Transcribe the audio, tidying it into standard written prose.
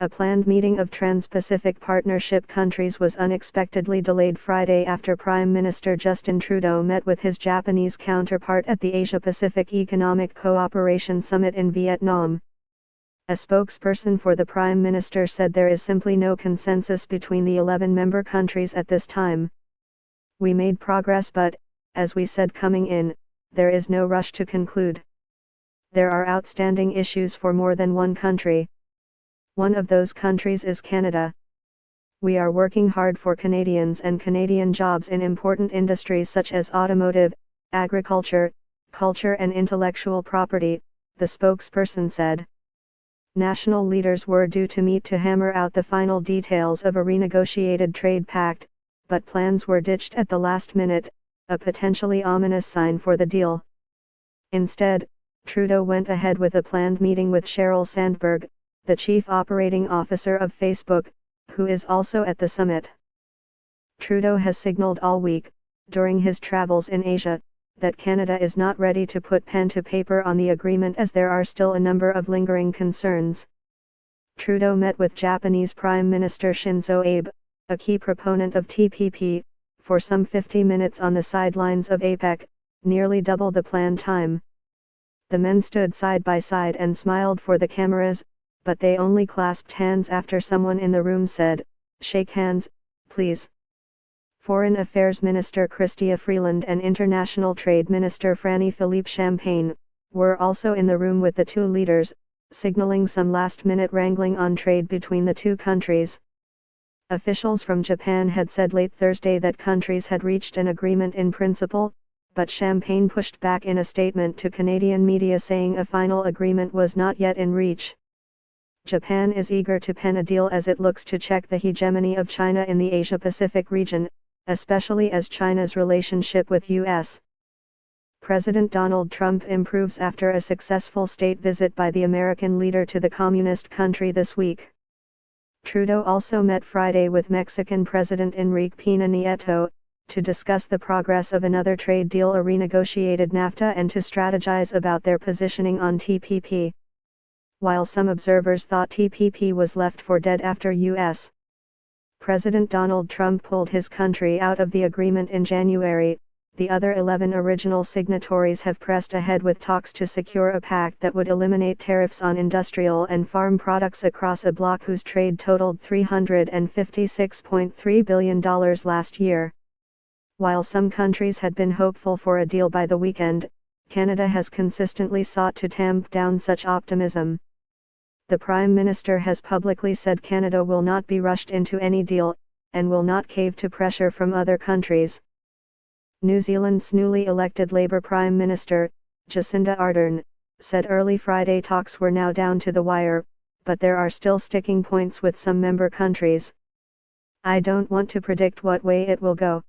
A planned meeting of Trans-Pacific Partnership countries was unexpectedly delayed Friday after Prime Minister Justin Trudeau met with his Japanese counterpart at the Asia-Pacific Economic Cooperation Summit in Vietnam. A spokesperson for the Prime Minister said there is simply no consensus between the 11 member countries at this time. We made progress, but, as we said coming in, there is no rush to conclude. There are outstanding issues for more than one country. One of those countries is Canada. We are working hard for Canadians and Canadian jobs in important industries such as automotive, agriculture, culture and intellectual property, the spokesperson said. National leaders were due to meet to hammer out the final details of a renegotiated trade pact, but plans were ditched at the last minute, a potentially ominous sign for the deal. Instead, Trudeau went ahead with a planned meeting with Sheryl Sandberg, the chief operating officer of Facebook, who is also at the summit. Trudeau has signaled all week, during his travels in Asia, that Canada is not ready to put pen to paper on the agreement as there are still a number of lingering concerns. Trudeau met with Japanese Prime Minister Shinzo Abe, a key proponent of TPP, for some 50 minutes on the sidelines of APEC, nearly double the planned time. The men stood side by side and smiled for the cameras, but they only clasped hands after someone in the room said, "Shake hands, please." Foreign Affairs Minister Chrystia Freeland and International Trade Minister Franny Philippe Champagne were also in the room with the two leaders, signaling some last-minute wrangling on trade between the two countries. Officials from Japan had said late Thursday that countries had reached an agreement in principle, but Champagne pushed back in a statement to Canadian media saying a final agreement was not yet in reach. Japan is eager to pen a deal as it looks to check the hegemony of China in the Asia-Pacific region, especially as China's relationship with U.S. President Donald Trump improves after a successful state visit by the American leader to the communist country this week. Trudeau also met Friday with Mexican President Enrique Pena Nieto, to discuss the progress of another trade deal, a renegotiated NAFTA, and to strategize about their positioning on TPP. While some observers thought TPP was left for dead after U.S. President Donald Trump pulled his country out of the agreement in January, the other 11 original signatories have pressed ahead with talks to secure a pact that would eliminate tariffs on industrial and farm products across a bloc whose trade totaled $356.3 billion last year. While some countries had been hopeful for a deal by the weekend, Canada has consistently sought to tamp down such optimism. The Prime Minister has publicly said Canada will not be rushed into any deal, and will not cave to pressure from other countries. New Zealand's newly elected Labour Prime Minister, Jacinda Ardern, said early Friday talks were now down to the wire, but there are still sticking points with some member countries. "I don't want to predict what way it will go.